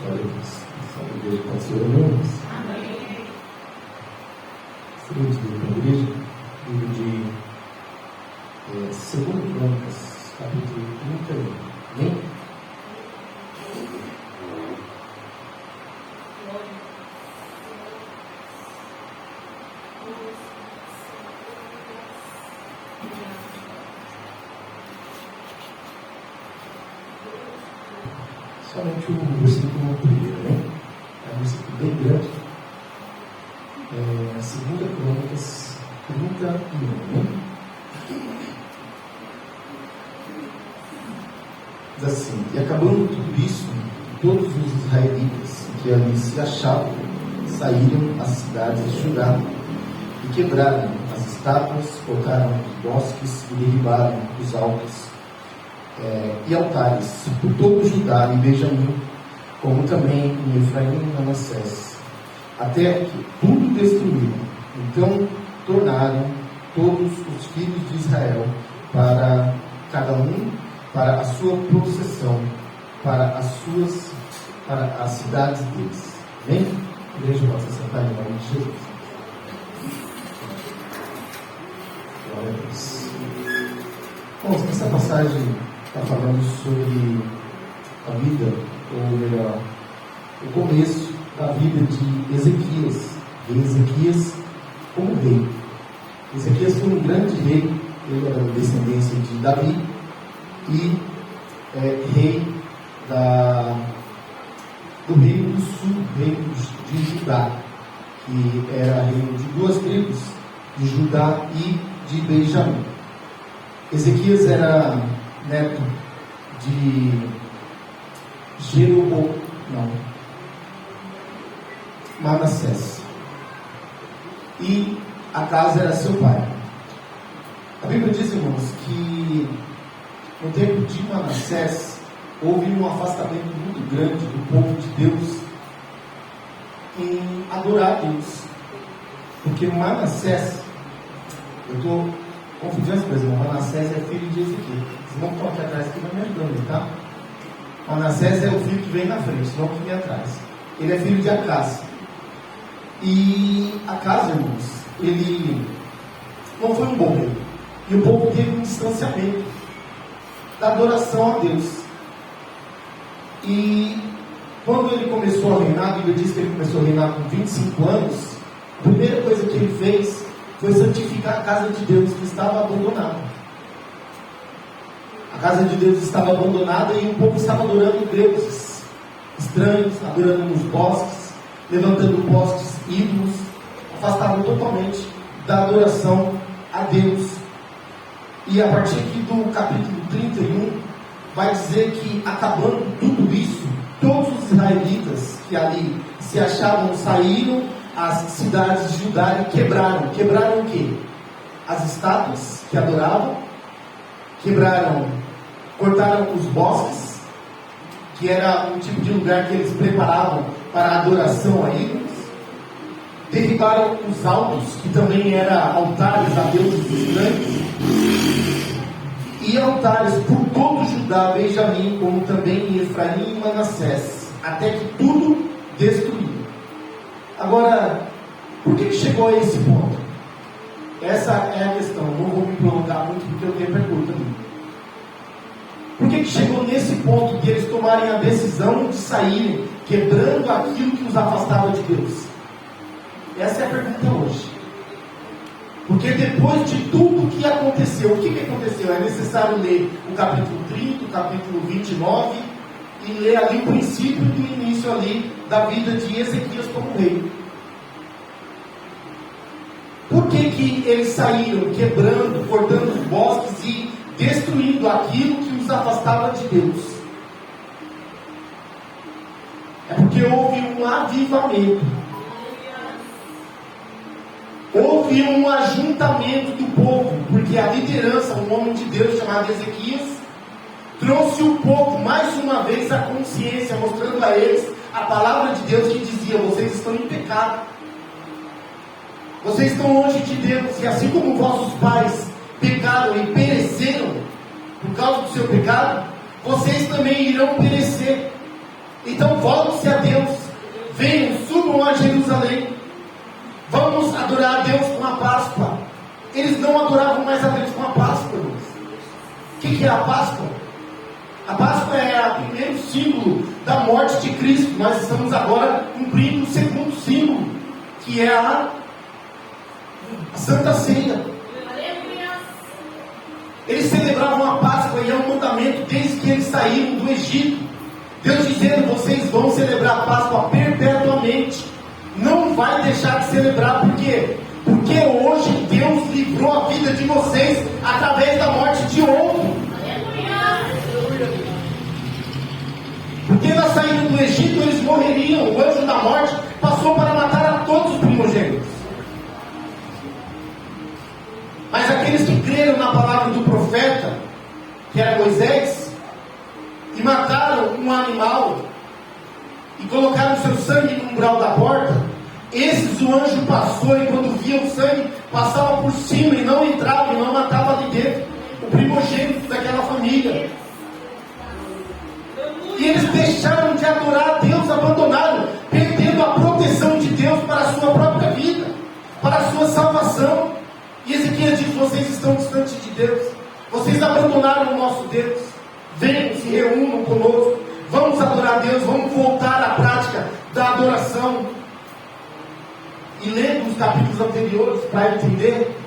Glória a Deus. Essa igreja pode ser oramos. Gostaria de ler para a igreja o livro de 2 Crônicas, capítulo 31. Amém? Somente o versículo primeiro, né? É um versículo bem grande. 2 Crônicas 31, né? Diz assim: e acabando tudo isso, todos os israelitas que ali se achavam saíram às cidades de Judá e quebraram as estátuas, cortaram os bosques e derribaram os altos e altares por todo Judá e Benjamim, como também em Efraim e Manassés, até que tudo destruíram. Então tornaram todos os filhos de Israel para cada um para a sua possessão, para as cidades deles. Amém? A igreja pode se sentar em nome de Jesus. Glória a Deus. Bom, essa passagem está falando sobre a vida, ou melhor, o começo da vida de Ezequias. E Ezequias como rei. Ezequias foi um grande rei, ele era de descendência de Davi e rei do reino do sul, reino de Judá, que era reino de duas tribos, de Judá e de Benjamim. Ezequias era neto de Manassés, e a casa era seu pai. A Bíblia diz, irmãos, que no tempo de Manassés houve um afastamento muito grande do povo de Deus em adorar a Deus, porque Manassés, eu estou confundindo as coisas, Manassés é filho de Ezequiel. Vocês vão colocar aqui atrás que vai me ajudando, tá? Manassés é o filho que vem na frente, não que vem atrás. Ele é filho de Acaz. E Acaz, irmãos, ele não foi um bom rei. E o povo teve um distanciamento da adoração a Deus. E quando ele começou a reinar, a Bíblia diz que ele começou a reinar com 25 anos, a primeira coisa que ele fez foi santificar a casa de Deus, que estava abandonada. A casa de Deus estava abandonada e o povo estava adorando deuses estranhos, adorando nos bosques, levantando postes ídolos, afastavam totalmente da adoração a Deus. E a partir aqui do capítulo 31, vai dizer que, acabando tudo isso, todos os israelitas que ali se achavam saíram às cidades de Judá e quebraram. Quebraram o quê? As estátuas que adoravam, cortaram os bosques, que era um tipo de lugar que eles preparavam para a adoração a ídolos, derribaram os altos, que também eram altares a deuses estranhos, e altares por todo Judá, Benjamim, como também em Efraim e Manassés, até que tudo destruiu. Agora, por que chegou a esse ponto? Essa é a questão. Não vou me prolongar muito porque o tempo é curto ali. Por que chegou nesse ponto de eles tomarem a decisão de saírem, quebrando aquilo que os afastava de Deus? Essa é a pergunta hoje. Porque depois de tudo que aconteceu, o que aconteceu? É necessário ler o capítulo 30, o capítulo 29 e ler ali o princípio do início ali da vida de Ezequias como rei. Por que eles saíram quebrando, cortando os bosques e destruindo aquilo que os afastava de Deus? É porque houve um avivamento. Houve um ajuntamento do povo, porque a liderança, um homem de Deus chamado Ezequias, trouxe o povo mais uma vez à consciência, mostrando a eles a palavra de Deus que dizia: vocês estão em pecado, vocês estão longe de Deus, e assim como vossos pais pecaram e pereceram por causa do seu pecado, vocês também irão perecer. Então volte-se a Deus, venham, subam a Jerusalém, vamos adorar a Deus com a Páscoa. Eles não adoravam mais a Deus com a Páscoa, irmãos. O que é a Páscoa? A Páscoa é o primeiro símbolo da morte de Cristo. Nós estamos agora cumprindo o segundo símbolo, que é a Santa Ceia. Eles celebravam a Páscoa e é um mandamento desde que eles saíram do Egito. Deus dizendo: vocês vão celebrar a Páscoa perpetuamente. Não vai deixar de celebrar. Por quê? Porque hoje Deus livrou a vida de vocês através da morte de outro. Porque na saída do Egito eles morreriam. O anjo da morte passou para matar a todos os primogênitos. Mas aqueles que creram na palavra do profeta, que era Moisés, e mataram um animal e colocaram seu sangue no umbral da porta, esses o anjo passou, e quando via o sangue, passava por cima e não entrava e não matava ali dentro o primogênito daquela família. E eles deixaram de adorar a Deus, abandonaram, perdendo a proteção de Deus para a sua própria vida, para a sua salvação. E Ezequias diz: vocês estão distantes de Deus, vocês abandonaram o nosso Deus. Venham, se reúnam conosco, vamos adorar a Deus, vamos voltar à prática da adoração. E lendo os capítulos anteriores para entender,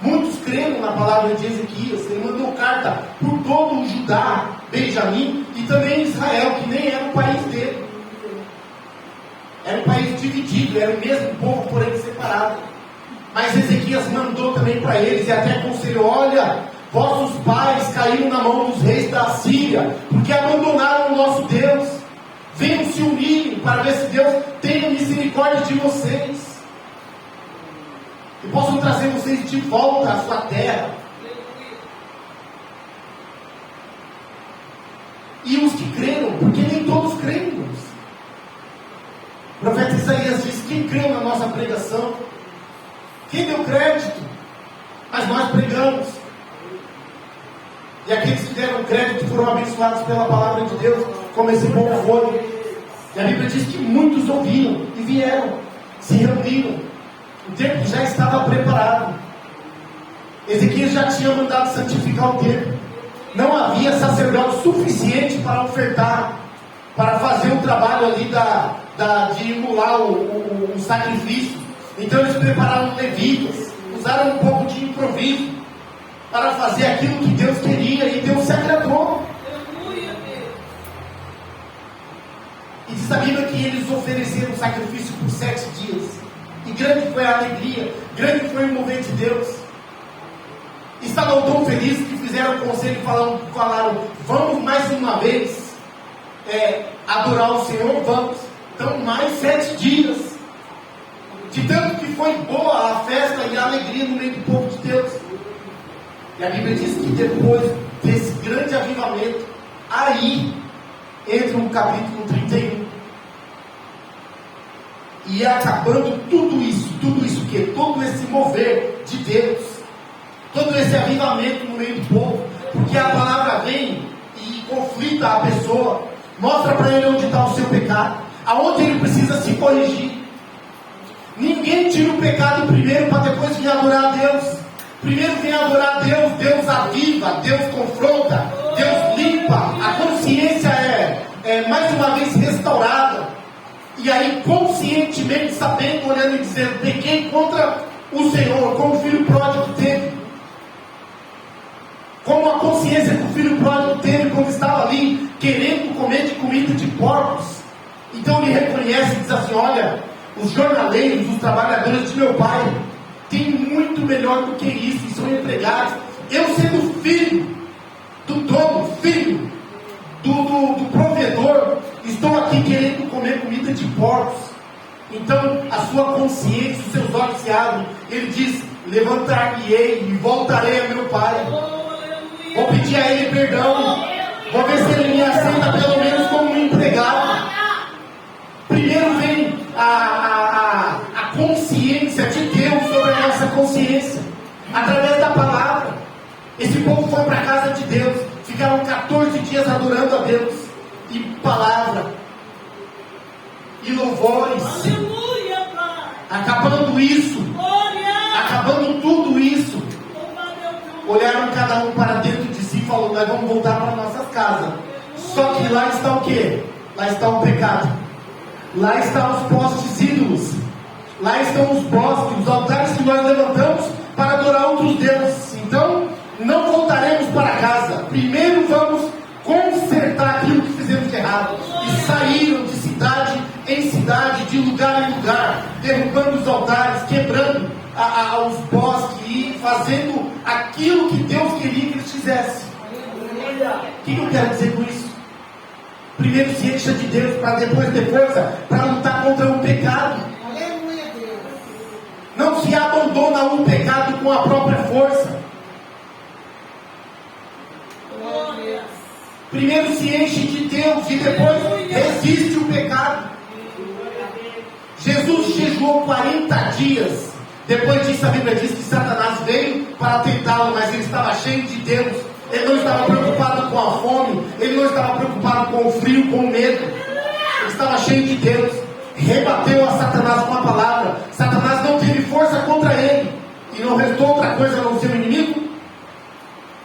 muitos creram na palavra de Ezequias. Ele mandou carta por todo o Judá, Benjamim e também Israel, que nem era o país dele. Era um país dividido, era o mesmo povo, porém separado. Mas Ezequias mandou também para eles e até aconselhou: olha, vossos pais caíram na mão dos reis da Síria, porque abandonaram o nosso Deus. Venham se unirem para ver se Deus tenha misericórdia de vocês e possam trazer vocês de volta à sua terra. E os que creram, porque nem todos creem, irmãos. O profeta Isaías diz: quem creu na nossa pregação? Quem deu crédito? Mas nós pregamos. E aqueles que deram crédito foram abençoados pela palavra de Deus, como esse povo foi. E a Bíblia diz que muitos ouviram e vieram, se reuniram. O templo já estava preparado. Ezequias já tinha mandado santificar o templo. Não havia sacerdote suficiente para ofertar, para fazer o trabalho ali de imular o sacrifício. Então eles prepararam levitas, usaram um pouco de improviso para fazer aquilo que Deus queria, e Deus se agradou. E diz a Bíblia que eles ofereceram o sacrifício por 7 dias. E grande foi a alegria, grande foi o mover de Deus. Estavam tão felizes que fizeram o conselho e falaram: vamos mais uma vez adorar o Senhor, vamos. Então mais 7 dias. De tanto que foi boa a festa e a alegria no meio do povo de Deus. E a Bíblia diz que depois desse grande avivamento, aí entra o capítulo 31. E acabando tudo isso que todo esse mover de Deus, todo esse avivamento no meio do povo, porque a palavra vem e conflita a pessoa, mostra para ele onde está o seu pecado, aonde ele precisa se corrigir. Ninguém tira o pecado primeiro para depois vir adorar a Deus. Primeiro vem adorar a Deus, Deus aviva, Deus confronta, Deus limpa, a consciência é mais uma vez restaurada. E aí conscientemente, sabendo, olhando e dizendo: pequei contra o Senhor, como o filho pródigo teve. Como a consciência que o filho pródigo teve quando estava ali querendo comer de comida de porcos. Então ele reconhece e diz assim: olha, os jornaleiros, os trabalhadores de meu pai têm muito melhor do que isso, e são empregados. Eu, sendo filho do dono, filho do provedor, estou aqui querendo comer comida de porcos. Então a sua consciência, os seus olhos se abrem. Ele diz: levantar-me-ei e voltarei a meu pai. Vou pedir a ele perdão. Vou ver se ele me aceita pelo menos como um empregado. Primeiro vem a consciência de Deus sobre a nossa consciência, através da palavra. Esse povo foi para a casa de Deus, ficaram 14 dias adorando a Deus, e palavra, e louvores. Aleluia, Pai. Acabando isso, Glória. acabando tudo isso, Louva a Deus, Senhor. olharam cada um para dentro de si e falaram: nós vamos voltar para nossas casas. Só que lá está o quê? Lá está o pecado. Lá estão os postes ídolos. Lá estão os bosques, os altares que nós levantamos para adorar outros deuses. Então, não voltaremos para casa. Primeiro vamos consertar aquilo que fizemos de errado. E saíram de cidade em cidade, de lugar em lugar, derrubando os altares, quebrando os bosques e fazendo aquilo que Deus queria que eles fizessem. O que eu quero dizer com isso? Primeiro se encha de Deus para depois ter força para lutar contra o pecado. Não se abandona um pecado com a própria força. Primeiro se enche de Deus e depois resiste o pecado. Jesus jejuou 40 dias. Depois disso a Bíblia diz que Satanás veio para tentá-lo, mas ele estava cheio de Deus. Ele não estava preocupado com a fome, ele não estava preocupado com o frio, com o medo. Ele estava cheio de Deus. Rebateu a Satanás com a palavra. Satanás não teve força contra ele. E não restou outra coisa no seu inimigo?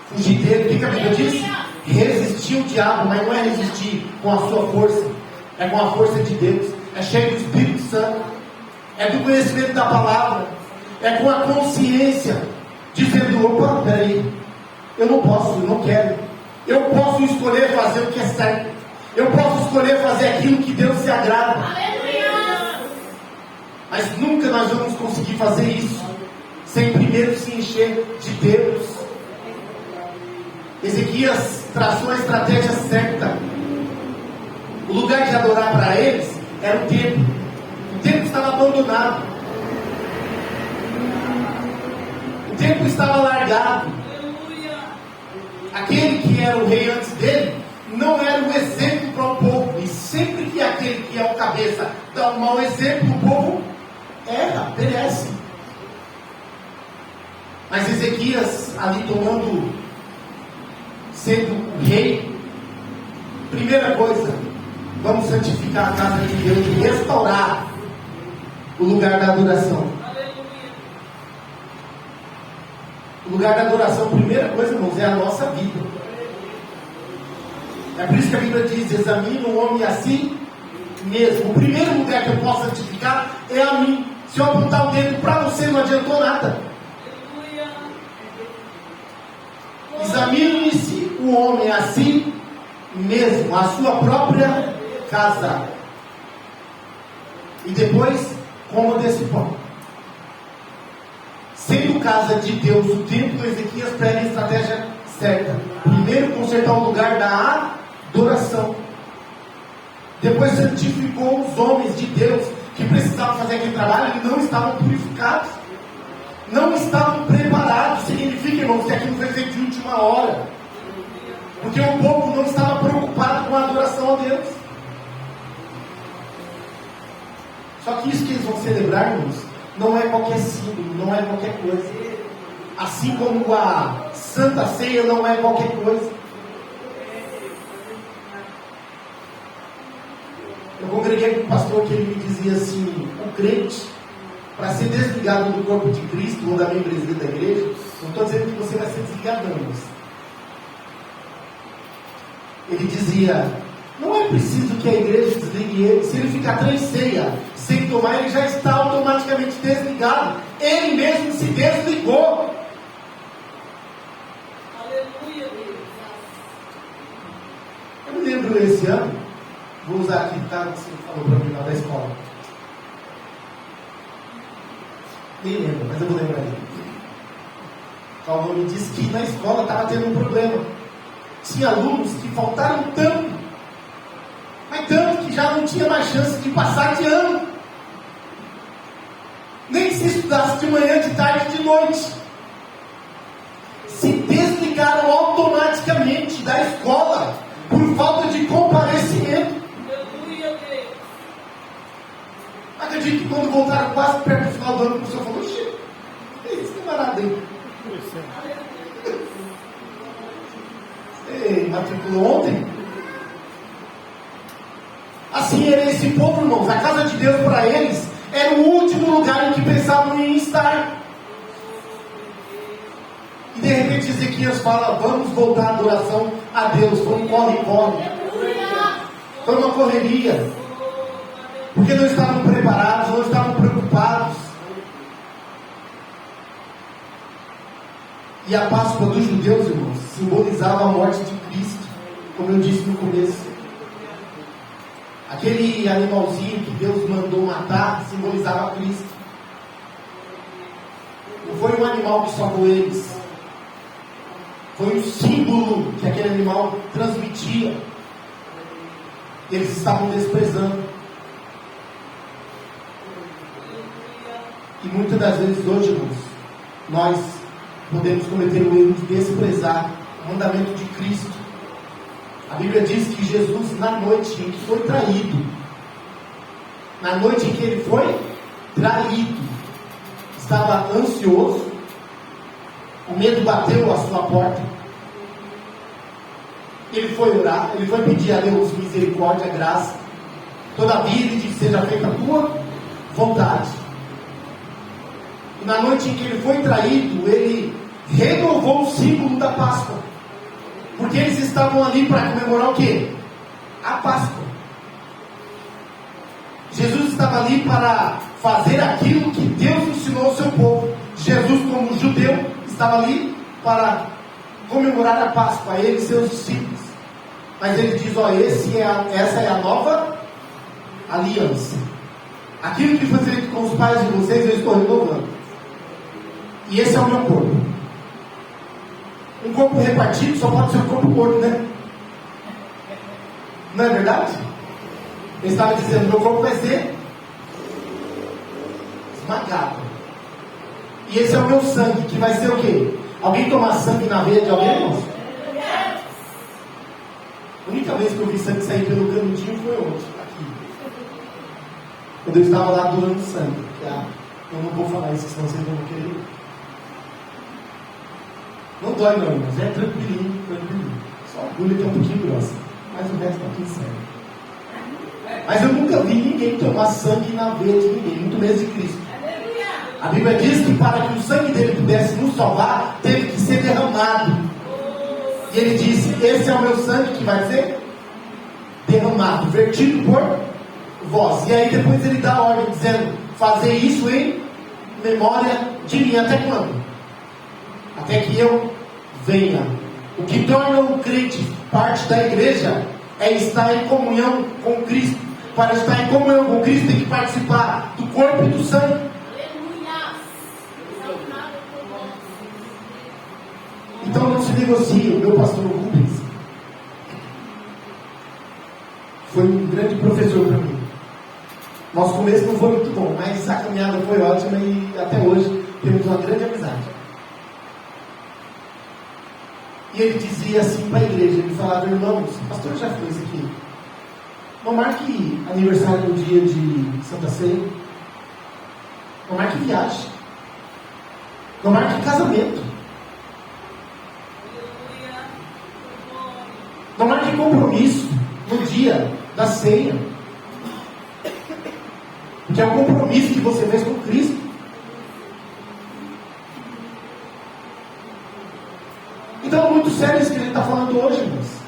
Fugir dele. O que a Bíblia diz? Resistir o diabo, mas não é resistir com a sua força. É com a força de Deus. É cheio do Espírito Santo. É do conhecimento da palavra. É com a consciência. Dizendo: opa, peraí. Eu não posso, eu não quero. Eu posso escolher fazer o que é certo. Eu posso escolher fazer aquilo que Deus se agrada. Mas nunca nós vamos conseguir fazer isso sem primeiro se encher de Deus. Ezequias traçou a estratégia certa. O lugar de adorar para eles era o templo. O templo estava abandonado. O templo estava largado. Aquele que era o rei antes dele não era um exemplo para o povo. E sempre que aquele que é o cabeça dá um mau exemplo, o povo erra, perece. Mas Ezequias, ali sendo rei, primeira coisa, vamos santificar a casa de Deus e restaurar o lugar da adoração. O lugar da adoração, primeira coisa, irmãos, é a nossa vida. É por isso que a Bíblia diz: examine o homem a si mesmo. O primeiro lugar que eu posso santificar é a mim. Se eu apontar o dedo para você, não adiantou nada. Examine-se o homem a si mesmo, a sua própria casa. E depois, coma desse pão. Sendo casa de Deus, o templo de Ezequias pega a estratégia certa. Primeiro consertar o lugar da adoração. Depois santificou os homens de Deus que precisavam fazer aquele trabalho e não estavam purificados. Não estavam preparados. Significa, irmãos, que aquilo foi feito de última hora. Porque o povo não estava preocupado com a adoração a Deus. Só que isso que eles vão celebrar, irmãos, não é qualquer símbolo, não é qualquer coisa. Assim como a Santa Ceia não é qualquer coisa. Eu congreguei com um pastor que ele me dizia assim: o crente, para ser desligado do corpo de Cristo ou da membresia da igreja, não estou dizendo que você vai ser desligado, não. Ele dizia: não é preciso que a igreja desligue ele. Se ele ficar 3 ceias sem tomar, ele já está automaticamente desligado. Ele mesmo se desligou. Aleluia, Deus. Eu me lembro esse ano, vou usar aqui, tá? Você falou para mim lá da escola. Nem lembro, mas eu vou lembrar dele. O Calvão me disse que na escola estava tendo um problema. Tinha alunos que faltaram tanto, mas tanto que já não tinha mais chance de passar de ano. Nem se estudasse de manhã, de tarde, de noite. Se desligaram automaticamente da escola por falta de comparecimento. Aleluia, Deus. Acredito que quando voltaram quase perto do final do ano, o professor falou: "Oxê, esse camarada aí, você matriculou ontem?" A Assim era esse povo, irmãos. A casa de Deus para eles era o último lugar em que pensavam em estar. E de repente Ezequias fala: vamos voltar à adoração a Deus. Vamos, corre. Foi uma correria, porque não estavam preparados, não estavam preocupados. E a Páscoa dos judeus, irmãos, simbolizava a morte de Cristo, como eu disse no começo. Aquele animalzinho que Deus mandou matar simbolizava Cristo. Não foi um animal que salvou eles, foi um símbolo que aquele animal transmitia. Eles estavam desprezando. E muitas das vezes hoje, irmãos, nós podemos cometer o erro de desprezar o mandamento de Cristo. A Bíblia diz que Jesus, na noite em que foi traído, estava ansioso, o medo bateu à sua porta. Ele foi orar, ele foi pedir a Deus misericórdia, graça. Todavia ele disse: seja feita a tua vontade. E na noite em que ele foi traído, ele renovou o símbolo da Páscoa, porque eles estavam ali para comemorar o quê? A Páscoa. Jesus estava ali para fazer aquilo que Deus ensinou ao seu povo. Jesus, como judeu, estava ali para comemorar a Páscoa, ele e seus discípulos. Mas ele diz: essa é a nova aliança. Aquilo que foi feito com os pais de vocês, eu estou renovando. E esse é o meu corpo. Um corpo repartido só pode ser um corpo morto, né? Não é verdade? Ele estava dizendo: meu corpo vai ser esmagado. E esse é o meu sangue, que vai ser o quê? Alguém tomar sangue na veia de alguém, irmãos? A única vez que eu vi sangue sair pelo canudinho foi ontem, aqui. Quando eu estava lá doando sangue. Eu não vou falar isso, senão vocês não vão querer. Não dói não, irmãos. É tranquilinho. Só a agulha que é um pouquinho grossa. Mas o resto está tudo certo. Mas eu nunca vi ninguém tomar sangue na veia de ninguém, muito menos de Cristo. A Bíblia diz que para que o sangue dele pudesse nos salvar, teve que ser derramado. E ele disse: esse é o meu sangue que vai ser derramado, vertido por vós. E aí depois ele dá a ordem dizendo: fazer isso em memória de mim. Até quando? Até que eu venha. O que torna o crente parte da igreja é estar em comunhão com Cristo. Para estar em comunhão com Cristo, tem que participar do corpo e do sangue. Então não se negocia. O meu pastor Rubens foi um grande professor para mim. Nosso começo não foi muito bom, mas a caminhada foi ótima e até hoje temos uma grande amizade. E ele dizia assim para a igreja, ele falava: irmãos, o pastor já fez isso aqui. Não marque aniversário no dia de Santa Ceia. Não marque viagem. Não marque casamento. Não marque compromisso no dia da ceia. Porque é um compromisso que você fez com Cristo. Então é muito sério isso que ele está falando hoje, irmãos.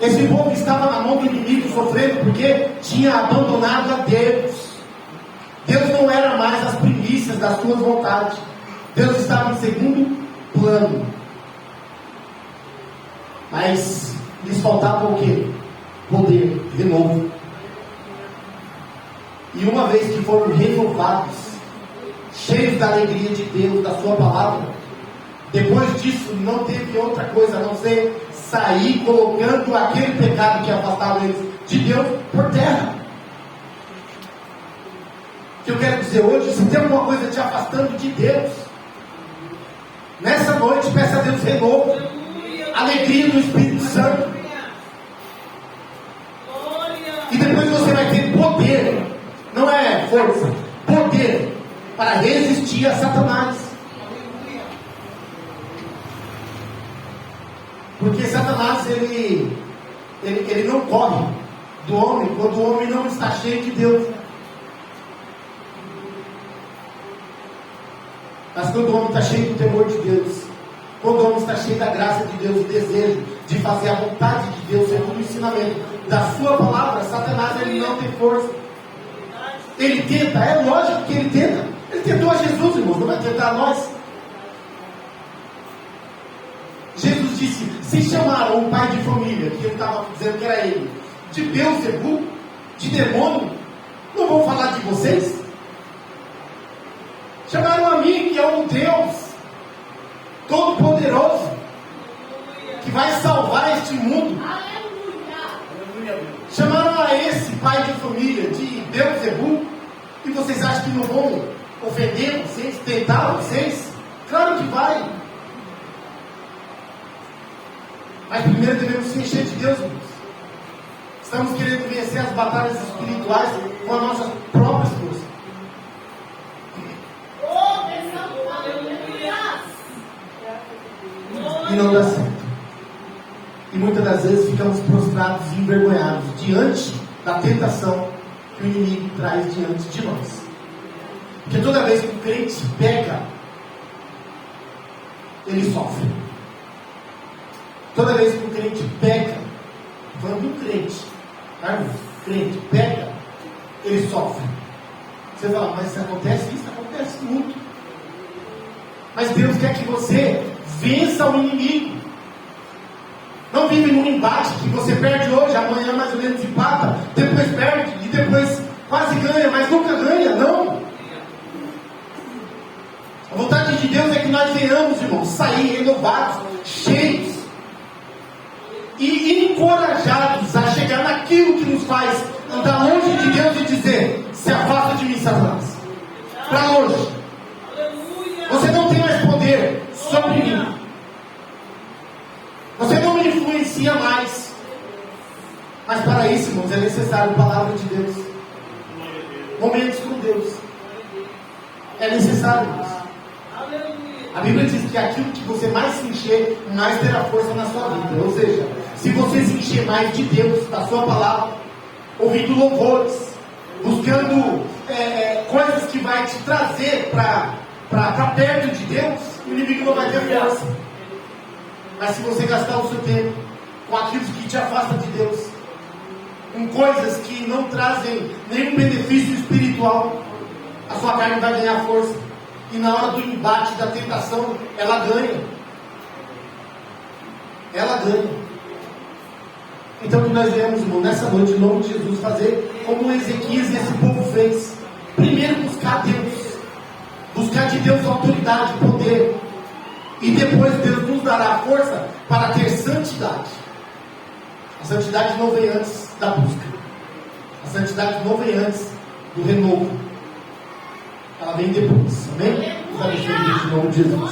Esse povo estava na mão do inimigo sofrendo porque tinha abandonado a Deus. Deus não era mais as primícias das suas vontades. Deus estava em segundo plano. Mas lhes faltava o quê? Poder, renovo. E uma vez que foram renovados, cheios da alegria de Deus, da sua palavra, depois disso não teve outra coisa a não ser sair colocando aquele pecado que afastava eles de Deus por terra. O que eu quero dizer hoje: se tem alguma coisa te afastando de Deus, nessa noite peça a Deus renovo, alegria do Espírito Santo, e depois você vai ter poder, não é força, poder para resistir a Satanás. Porque Satanás ele não corre, do homem quando o homem não está cheio de Deus. Mas quando o homem está cheio do temor de Deus, quando o homem está cheio da graça de Deus, o desejo de fazer a vontade de Deus, segundo o ensinamento da sua palavra, Satanás ele não tem força. Ele tenta, é lógico que ele tenta. Ele tentou a Jesus, irmãos, não vai tentar a nós. Jesus disse: se chamaram um pai de família, que ele estava dizendo que era ele, de Beelzebul, de demônio, não vão falar de vocês? Chamaram a mim, que é um Deus Todo-Poderoso, que vai salvar este mundo. Chamaram a esse pai de família de Beelzebul, e vocês acham que não vão ofender vocês, tentar vocês? Claro que vai. Mas primeiro devemos se encher de Deus, irmãos. Estamos querendo vencer as batalhas espirituais com as nossas próprias forças. E não dá certo. E muitas das vezes ficamos prostrados e envergonhados diante da tentação que o inimigo traz diante de nós. Porque toda vez que o crente peca, ele sofre. Toda vez que o crente peca, falando do crente, tá, irmão? O crente peca, ele sofre. Você fala, mas isso acontece muito. Mas Deus quer que você vença o inimigo. Não vive num embate que você perde hoje, amanhã mais ou menos empata, depois perde e depois quase ganha, mas nunca ganha, não. A vontade de Deus é que nós venhamos, irmãos, sair renovados, cheios e encorajados a chegar naquilo que nos faz andar longe de Deus e dizer: se afasta de mim, Satanás, para longe. Você não tem mais poder sobre mim. Você não me influencia mais. Mas para isso, irmãos, é necessário a palavra de Deus. Momentos com Deus. É necessário, irmãos. A Bíblia diz que aquilo que você mais se encher, mais terá força na sua vida. Ou seja, se você se encher mais de Deus, da sua palavra, ouvindo louvores, buscando coisas que vai te trazer para perto de Deus, o inimigo não vai ter força. Mas se você gastar o seu tempo com aquilo que te afasta de Deus, com coisas que não trazem nenhum benefício espiritual, a sua carne vai ganhar força. E na hora do embate, da tentação, ela ganha. Ela ganha. Então que nós viemos, irmão, nessa noite, em nome de Jesus, fazer como Ezequias e esse povo fez. Primeiro buscar Deus. Buscar de Deus autoridade, poder. E depois Deus nos dará força para ter santidade. A santidade não vem antes da busca. A santidade não vem antes do renovo. Ela vem depois. Amém? Vamos abençoar em nome de Jesus.